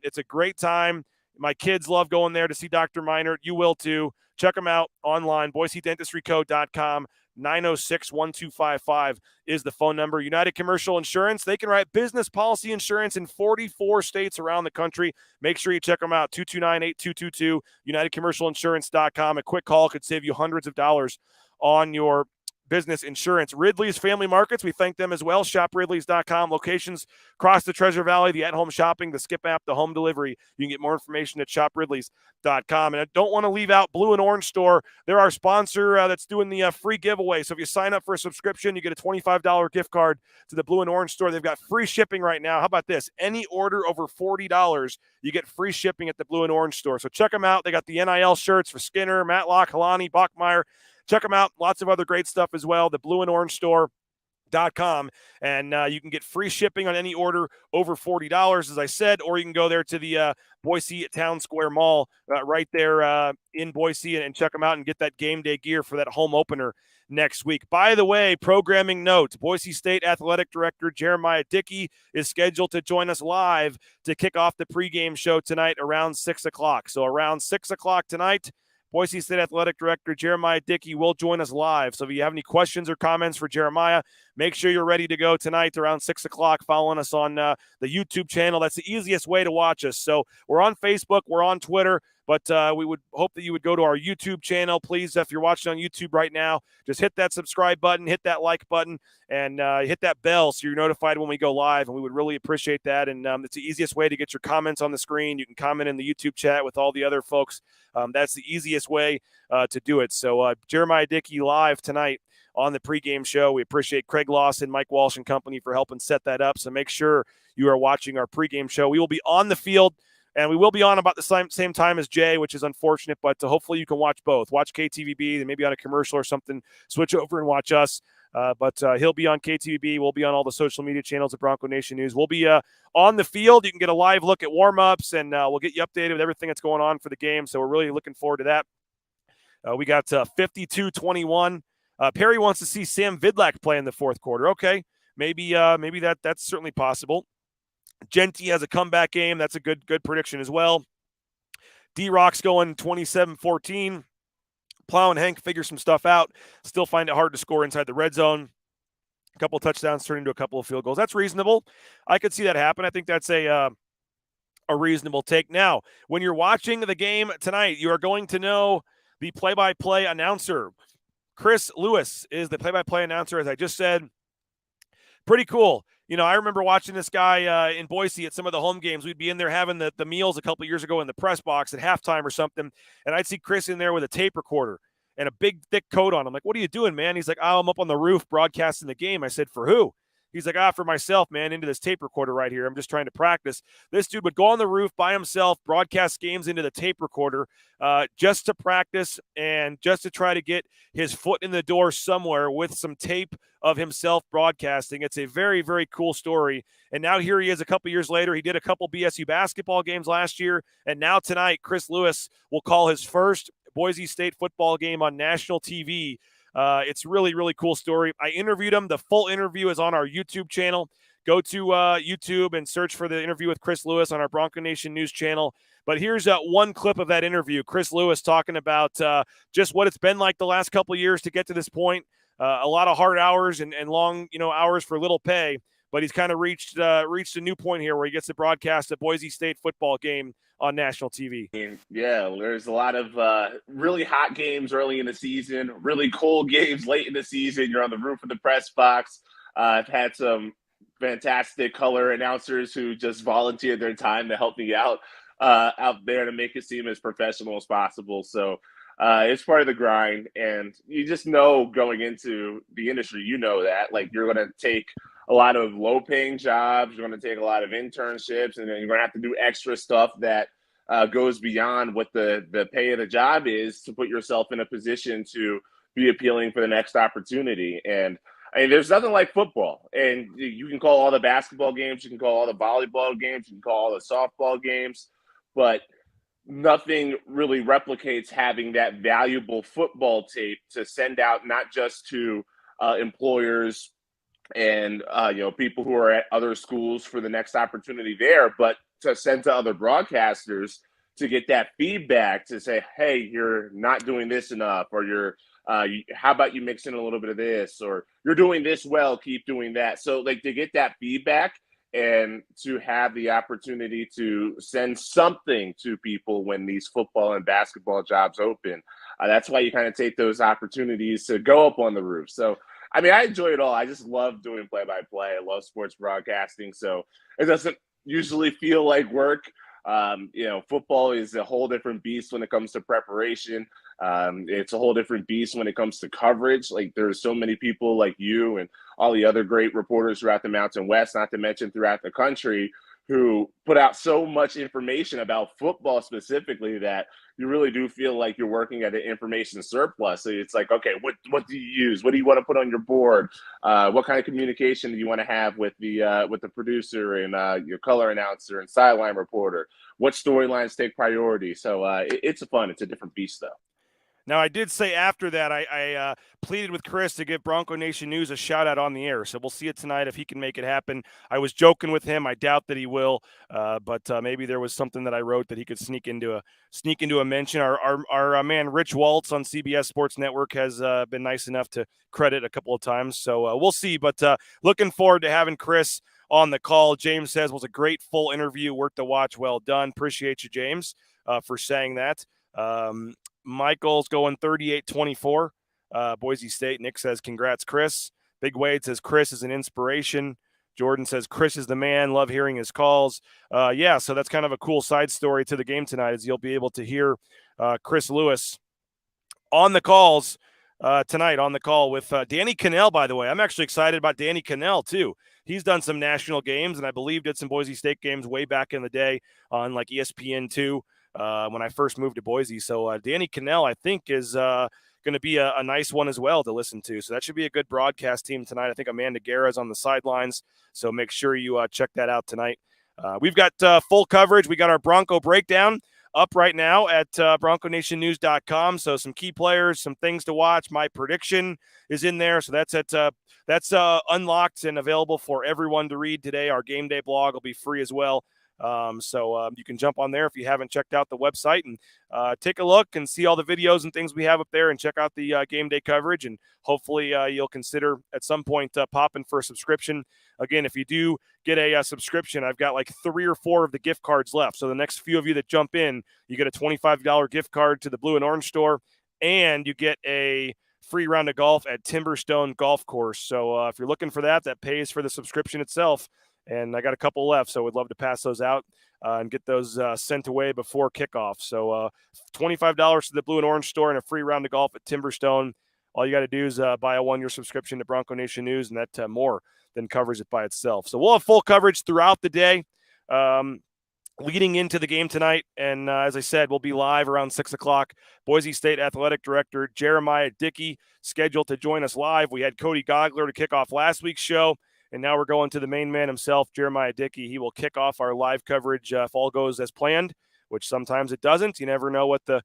It's a great time. My kids love going there to see Dr. Meinert. You will too. Check them out online, BoiseDentistryCo.com. 906-1255 is the phone number. United Commercial Insurance, they can write business policy insurance in 44 states around the country. Make sure you check them out, 229-8222, UnitedCommercialInsurance.com. A quick call could save you hundreds of dollars on your business insurance. Ridley's Family Markets, we thank them as well. ShopRidleys.com. Locations across the Treasure Valley, the at-home shopping, the Skip app, the home delivery. You can get more information at ShopRidleys.com. And I don't want to leave out Blue and Orange Store. They're our sponsor that's doing the free giveaway. So if you sign up for a subscription, you get a $25 gift card to the Blue and Orange Store. They've got free shipping right now. How about this? Any order over $40, you get free shipping at the Blue and Orange Store. So check them out. They got the NIL shirts for Skinner, Matlock, Kalani, Bachmeyer. Check them out. Lots of other great stuff as well. The Blue and Orange Store.com. And you can get free shipping on any order over $40, as I said, or you can go there to the Boise Town Square Mall right there in Boise and check them out and get that game day gear for that home opener next week. By the way, programming note, Boise State Athletic Director Jeremiah Dickey is scheduled to join us live to kick off the pregame show tonight around 6 o'clock. So around 6 o'clock tonight, Boise State Athletic Director Jeremiah Dickey will join us live. So if you have any questions or comments for Jeremiah, make sure you're ready to go tonight around 6 o'clock, following us on the YouTube channel. That's the easiest way to watch us. So we're on Facebook, we're on Twitter, but we would hope that you would go to our YouTube channel. Please, if you're watching on YouTube right now, just hit that subscribe button, hit that like button, and hit that bell so you're notified when we go live, and we would really appreciate that. And it's the easiest way to get your comments on the screen. You can comment in the YouTube chat with all the other folks. That's the easiest way to do it. So Jeremiah Dickey live tonight on the pregame show. We appreciate Craig Lawson, Mike Walsh and company for helping set that up. So make sure you are watching our pregame show. We will be on the field, and we will be on about the same time as Jay, which is unfortunate, but hopefully you can watch both. Watch KTVB, then maybe on a commercial or something, switch over and watch us. But he'll be on KTVB. We'll be on all the social media channels of Bronco Nation News. We'll be on the field. You can get a live look at warm-ups, and we'll get you updated with everything that's going on for the game. So we're really looking forward to that. We got 52-21. Perry wants to see Sam Vidlak play in the fourth quarter. Okay, maybe that's certainly possible. Genty has a comeback game. That's a good prediction as well. D-Rock's going 27-14. Plow and Hank figure some stuff out. Still find it hard to score inside the red zone. A couple of touchdowns turn into a couple of field goals. That's reasonable. I could see that happen. I think that's a reasonable take. Now, when you're watching the game tonight, you are going to know the play-by-play announcer. Chris Lewis is the play-by-play announcer, as I just said. Pretty cool. You know, I remember watching this guy in Boise at some of the home games. We'd be in there having the meals a couple of years ago in the press box at halftime or something, and I'd see Chris in there with a tape recorder and a big, thick coat on. I'm like, what are you doing, man? He's like, oh, I'm up on the roof broadcasting the game. I said, for who? He's like, for myself, man, into this tape recorder right here. I'm just trying to practice. This dude would go on the roof by himself, broadcast games into the tape recorder just to practice and just to try to get his foot in the door somewhere with some tape of himself broadcasting. It's a very, very cool story. And now here he is a couple years later. He did a couple BSU basketball games last year. And now tonight, Chris Lewis will call his first Boise State football game on national TV. It's really, really cool story. I interviewed him. The full interview is on our YouTube channel. Go to YouTube and search for the interview with Chris Lewis on our Bronco Nation News channel. But here's one clip of that interview. Chris Lewis talking about just what it's been like the last couple of years to get to this point. A lot of hard hours and long, hours for little pay. But he's kind of reached a new point here where he gets to broadcast a Boise State football game on national TV. Yeah, there's a lot of really hot games early in the season, really cold games late in the season. You're on the roof of the press box. I've had some fantastic color announcers who just volunteered their time to help me out there to make it seem as professional as possible. So it's part of the grind, and you just know going into the industry, that like you're going to take a lot of low-paying jobs, you're going to take a lot of internships, and then you're going to have to do extra stuff that goes beyond what the pay of the job is to put yourself in a position to be appealing for the next opportunity. And I mean, there's nothing like football. And you can call all the basketball games, you can call all the volleyball games, you can call all the softball games, but nothing really replicates having that valuable football tape to send out not just to employers and people who are at other schools for the next opportunity there, but to send to other broadcasters to get that feedback to say, hey, you're not doing this enough, or you're how about you mix in a little bit of this, or you're doing this well, keep doing that. So like to get that feedback and to have the opportunity to send something to people when these football and basketball jobs open, that's why you kind of take those opportunities to go up on the roof. So I mean, I enjoy it all. I just love doing play-by-play. I love sports broadcasting. So it doesn't usually feel like work. Football is a whole different beast when it comes to preparation. It's a whole different beast when it comes to coverage. Like there's so many people like you and all the other great reporters throughout the Mountain West, not to mention throughout the country, who put out so much information about football specifically that you really do feel like you're working at an information surplus. So it's like, okay, what do you use? What do you want to put on your board? What kind of communication do you want to have with the producer and your color announcer and sideline reporter? What storylines take priority? So it's a different beast though. Now, I did say after that, I pleaded with Chris to give Bronco Nation News a shout-out on the air. So we'll see it tonight if he can make it happen. I was joking with him. I doubt that he will, but maybe there was something that I wrote that he could sneak into a mention. Our man Rich Waltz on CBS Sports Network has been nice enough to credit a couple of times. So we'll see. But looking forward to having Chris on the call. James says was a great full interview, worth the watch. Well done. Appreciate you, James, for saying that. Michael's going 38-24, Boise State. Nick says, congrats, Chris. Big Wade says, Chris is an inspiration. Jordan says, Chris is the man. Love hearing his calls. So that's kind of a cool side story to the game tonight is you'll be able to hear Chris Lewis on the calls tonight on the call with Danny Cannell, by the way. I'm actually excited about Danny Cannell, too. He's done some national games, and I believe did some Boise State games way back in the day on like ESPN2. When I first moved to Boise. So Danny Cannell, I think, is going to be a nice one as well to listen to. So that should be a good broadcast team tonight. I think Amanda Guerra is on the sidelines, so make sure you check that out tonight. We've got full coverage. We got our Bronco breakdown up right now at BroncoNationNews.com. So some key players, some things to watch. My prediction is in there. So that's unlocked and available for everyone to read today. Our game day blog will be free as well. So you can jump on there if you haven't checked out the website and take a look and see all the videos and things we have up there and check out the game day coverage. And hopefully you'll consider at some point popping for a subscription. Again, if you do get a subscription, I've got like 3 or 4 of the gift cards left. So the next few of you that jump in, you get a $25 gift card to the Blue and Orange store, and you get a free round of golf at Timberstone Golf Course. So if you're looking for that, that pays for the subscription itself. And I got a couple left, so we'd love to pass those out and get those sent away before kickoff. So $25 to the Blue and Orange store and a free round of golf at Timberstone. All you got to do is buy a 1-year subscription to Bronco Nation News, and that more than covers it by itself. So we'll have full coverage throughout the day. Leading into the game tonight, and as I said, we'll be live around 6 o'clock. Boise State Athletic Director Jeremiah Dickey scheduled to join us live. We had Cody Gogler to kick off last week's show, and now we're going to the main man himself, Jeremiah Dickey. He will kick off our live coverage if all goes as planned, which sometimes it doesn't. You never know what the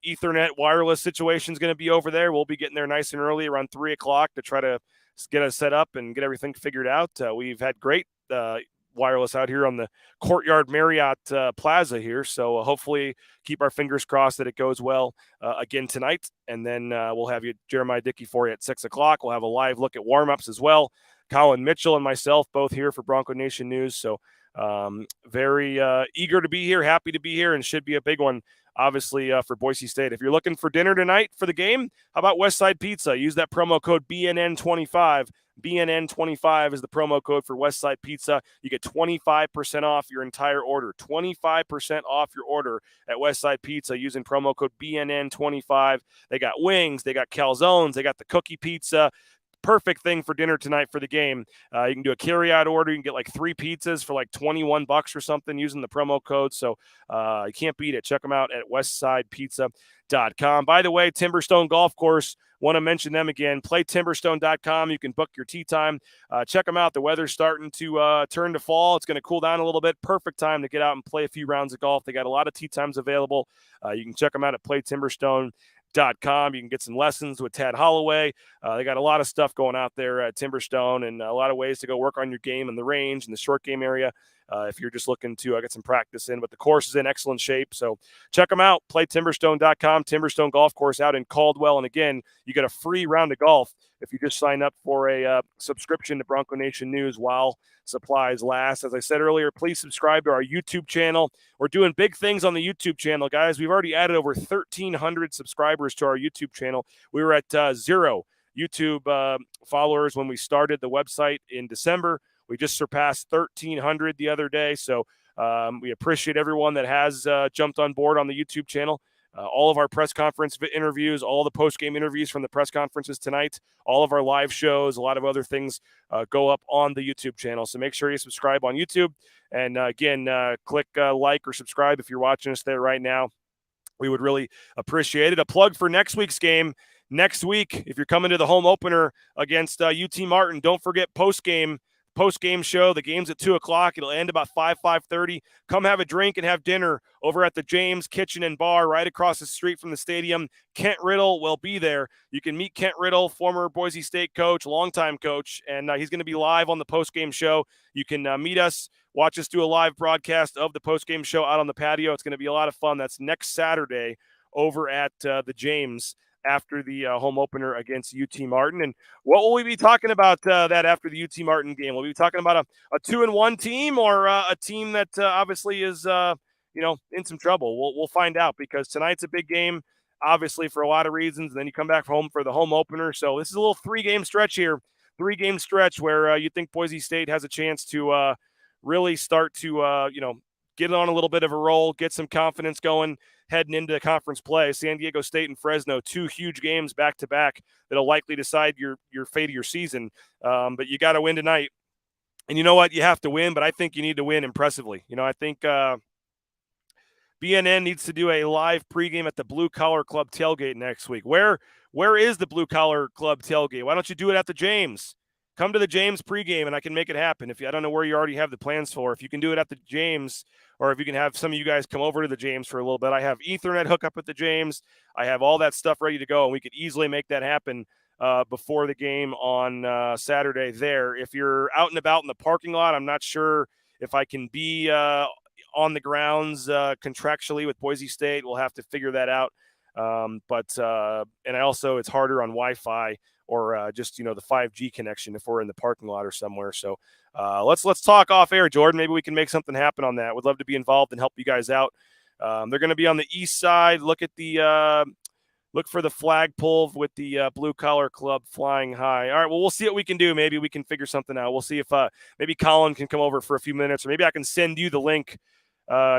Ethernet wireless situation is going to be over there. We'll be getting there nice and early around 3 o'clock to try to get us set up and get everything figured out. We've had great wireless out here on the Courtyard Marriott Plaza here. So hopefully keep our fingers crossed that it goes well again tonight. And then we'll have Jeremiah Dickey for you at 6 o'clock. We'll have a live look at warm-ups as well. Colin Mitchell and myself both here for Bronco Nation News. So very eager to be here, happy to be here, and should be a big one, obviously, for Boise State. If you're looking for dinner tonight for the game, how about Westside Pizza? Use that promo code BNN25. BNN25 is the promo code for Westside Pizza. You get 25% off your entire order. 25% off your order at Westside Pizza using promo code BNN25. They got wings, they got calzones, they got the cookie pizza. Perfect thing for dinner tonight for the game. You can do a carry-out order. You can get like 3 pizzas for like $21 or something using the promo code. So you can't beat it. Check them out at westsidepizza.com. By the way, Timberstone Golf Course, want to mention them again. PlayTimberstone.com. You can book your tee time. Check them out. The weather's starting to turn to fall. It's going to cool down a little bit. Perfect time to get out and play a few rounds of golf. They got a lot of tee times available. You can check them out at PlayTimberstone.com. You can get some lessons with Tad Holloway. They got a lot of stuff going out there at Timberstone, and a lot of ways to go work on your game in the range and the short game area if you're just looking to get some practice in. But the course is in excellent shape, so check them out. PlayTimberstone.com. Timberstone Golf Course out in Caldwell. And again, you get a free round of golf if you just sign up for a subscription to Bronco Nation News while supplies last. As I said earlier, please subscribe to our YouTube channel. We're doing big things on the YouTube channel, guys. We've already added over 1,300 subscribers to our YouTube channel. We were at 0 YouTube followers when we started the website in December. We just surpassed 1,300 the other day. So we appreciate everyone that has jumped on board on the YouTube channel. All of our press conference interviews, all the post-game interviews from the press conferences tonight, all of our live shows, a lot of other things go up on the YouTube channel. So make sure you subscribe on YouTube. And again, click like or subscribe if you're watching us there right now. We would really appreciate it. A plug for next week's game. Next week, if you're coming to the home opener against UT Martin, don't forget post-game show. The game's at 2 o'clock. It'll end about 5:30. Come have a drink and have dinner over at the James Kitchen and Bar right across the street from the stadium. Kent Riddle will be there. You can meet Kent Riddle, former Boise State coach, longtime coach, and he's going to be live on the postgame show. You can meet us, watch us do a live broadcast of the postgame show out on the patio. It's going to be a lot of fun. That's next Saturday over at the James after the home opener against UT Martin. And what will we be talking about that after the UT Martin game? Will we be talking about a 2-1 team or a team that obviously is in some trouble? We'll find out, because tonight's a big game, obviously, for a lot of reasons. And then you come back home for the home opener. So this is a little 3-game stretch here, 3-game stretch where you think Boise State has a chance to really start to get on a little bit of a roll, get some confidence going heading into conference play. San Diego State and Fresno, 2 huge games back-to-back that'll likely decide your fate of your season. But you got to win tonight. And you know what? You have to win, but I think you need to win impressively. I think BNN needs to do a live pregame at the Blue Collar Club tailgate next week. Where is the Blue Collar Club tailgate? Why don't you do it at the James? Come to the James pregame, and I can make it happen. I don't know where you already have the plans for. If you can do it at the James, or if you can have some of you guys come over to the James for a little bit. I have Ethernet hookup at the James. I have all that stuff ready to go, and we could easily make that happen before the game on Saturday there. If you're out and about in the parking lot, I'm not sure if I can be on the grounds contractually with Boise State. We'll have to figure that out. And it's harder on Wi-Fi or just the 5G connection if we're in the parking lot or somewhere. So let's talk off air, Jordan. Maybe we can make something happen on that. Would love to be involved and help you guys out. They're going to be on the east side. Look for the flagpole with the Blue Collar Club flying high. All right, well, we'll see what we can do. Maybe we can figure something out. We'll see if maybe Colin can come over for a few minutes, or maybe I can send you the link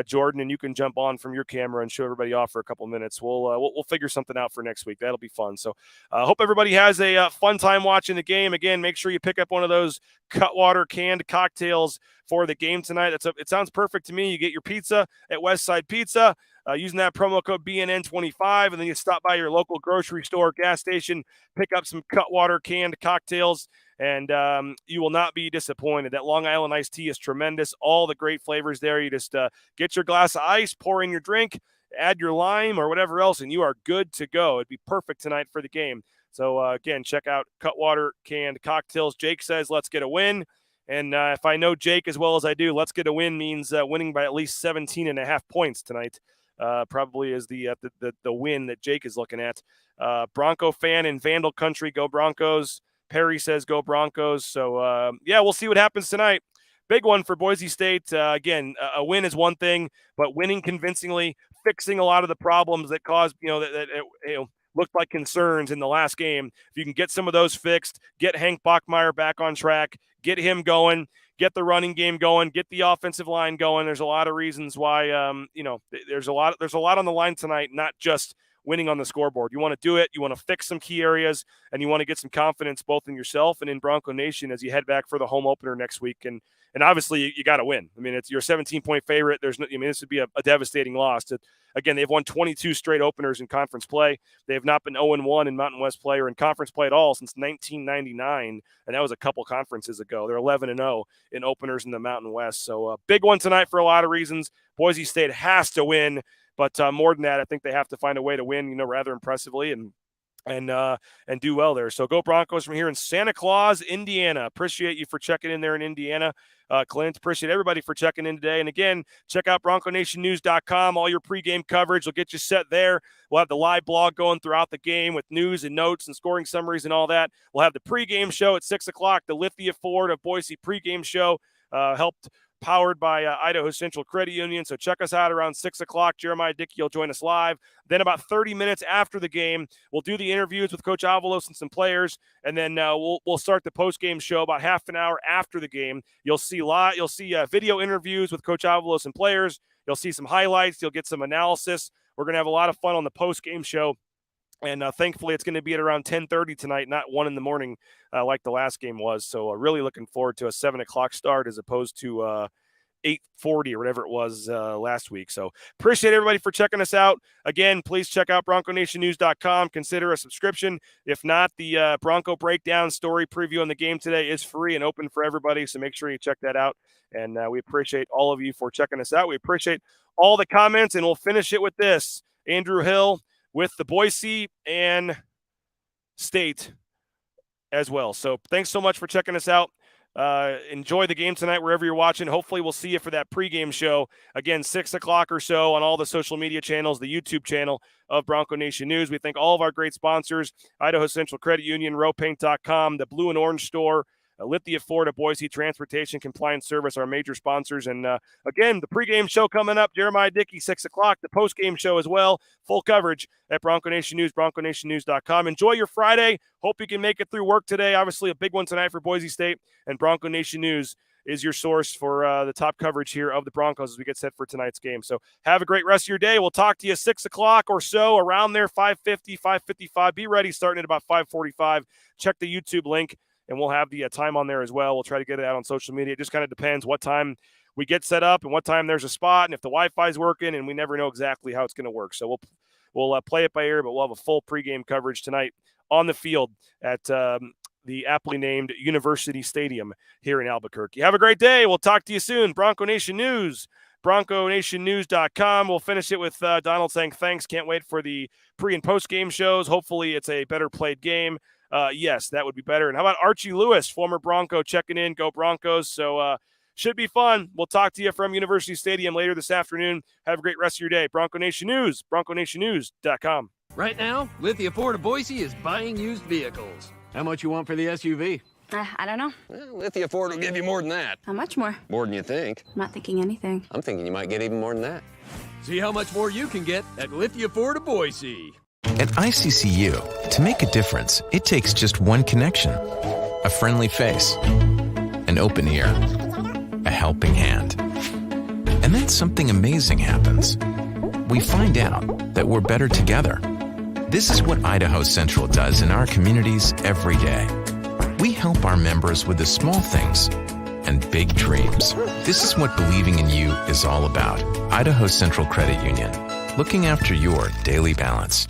Jordan, and you can jump on from your camera and show everybody off for a couple minutes. We'll figure something out for next week. That'll be fun. So hope everybody has a fun time watching the game. Again, make sure you pick up one of those Cutwater canned cocktails for the game tonight. It sounds perfect to me. You get your pizza at Westside Pizza using that promo code BNN25, and then you stop by your local grocery store, gas station, pick up some Cutwater canned cocktails, and you will not be disappointed. That Long Island iced tea is tremendous. All the great flavors there. You just get your glass of ice, pour in your drink, add your lime or whatever else, and you are good to go. It'd be perfect tonight for the game. So, again, check out Cutwater canned cocktails. Jake says, let's get a win. And if I know Jake as well as I do, let's get a win means winning by at least 17.5 points tonight. Probably is the win that Jake is looking at. Bronco fan in Vandal Country, go Broncos. Perry says go Broncos. So, we'll see what happens tonight. Big one for Boise State. Again, a win is one thing, but winning convincingly, fixing a lot of the problems that caused, that looked like concerns in the last game. If you can get some of those fixed, get Hank Bachmeier back on track, get him going, get the running game going, get the offensive line going. There's a lot of reasons why, there's a lot on the line tonight, not just winning on the scoreboard. You want to do it. You want to fix some key areas, and you want to get some confidence both in yourself and in Bronco Nation as you head back for the home opener next week. And obviously you got to win. I mean, it's your 17-point favorite. This would be a devastating loss. Again, they've won 22 straight openers in conference play. They have not been 0-1 in Mountain West play or in conference play at all since 1999, and that was a couple conferences ago. They're 11-0 in openers in the Mountain West. So a big one tonight for a lot of reasons. Boise State has to win, but more than that, I think they have to find a way to win, rather impressively and do well there. So go Broncos from here in Santa Claus, Indiana. Appreciate you for checking in there in Indiana. Clint, appreciate everybody for checking in today. And again, check out BroncoNationNews.com. All your pregame coverage will get you set there. We'll have the live blog going throughout the game with news and notes and scoring summaries and all that. We'll have the pregame show at 6 o'clock, the Lithia Ford of Boise pregame show, powered by Idaho Central Credit Union. So check us out around 6 o'clock. Jeremiah Dickey will join us live. Then about 30 minutes after the game, we'll do the interviews with Coach Avalos and some players, and then we'll start the post-game show about half an hour after the game. You'll see video interviews with Coach Avalos and players. You'll see some highlights. You'll get some analysis. We're going to have a lot of fun on the post-game show. And thankfully, it's going to be at around 10:30 tonight, not 1 in the morning like the last game was. So really looking forward to a 7 o'clock start as opposed to 8:40 or whatever it was last week. So appreciate everybody for checking us out. Again, please check out BroncoNationNews.com. Consider a subscription. If not, the Bronco Breakdown story preview on the game today is free and open for everybody. So make sure you check that out. And we appreciate all of you for checking us out. We appreciate all the comments, and we'll finish it with this. Andrew Hill with the Boise and State as well. So thanks so much for checking us out. Enjoy the game tonight wherever you're watching. Hopefully we'll see you for that pregame show. Again, 6 o'clock or so on all the social media channels, the YouTube channel of Bronco Nation News. We thank all of our great sponsors, Idaho Central Credit Union, rowpaint.com, the Blue and Orange Store, Lithia Ford of Boise, Transportation Compliance Service, our major sponsors. And again, the pregame show coming up, Jeremiah Dickey, 6 o'clock, the postgame show as well, full coverage at Bronco Nation News, BroncoNationNews.com. Enjoy your Friday. Hope you can make it through work today. Obviously, a big one tonight for Boise State, and Bronco Nation News is your source for the top coverage here of the Broncos as we get set for tonight's game. So have a great rest of your day. We'll talk to you 6 o'clock or so, around there, 5:50, 5:55. Be ready starting at about 5:45. Check the YouTube link, and we'll have the time on there as well. We'll try to get it out on social media. It just kind of depends what time we get set up and what time there's a spot and if the Wi-Fi is working, and we never know exactly how it's going to work. So we'll play it by ear, but we'll have a full pregame coverage tonight on the field at the aptly named University Stadium here in Albuquerque. Have a great day. We'll talk to you soon. Bronco Nation News, BroncoNationNews.com. We'll finish it with Donald saying thanks. Can't wait for the pre- and post-game shows. Hopefully it's a better played game. Yes, that would be better. And how about Archie Lewis, former Bronco, checking in? Go Broncos. So should be fun. We'll talk to you from University Stadium later this afternoon. Have a great rest of your day. Bronco Nation News, BroncoNationNews.com. Right now, Lithia Ford of Boise is buying used vehicles. How much you want for the SUV? I don't know. Well, Lithia Ford will give you more than that. How much more? More than you think. I'm not thinking anything. I'm thinking you might get even more than that. See how much more you can get at Lithia Ford of Boise. At ICCU, to make a difference, it takes just one connection. A friendly face, an open ear, a helping hand. And then something amazing happens. We find out that we're better together. This is what Idaho Central does in our communities every day. We help our members with the small things and big dreams. This is what believing in you is all about. Idaho Central Credit Union, looking after your daily balance.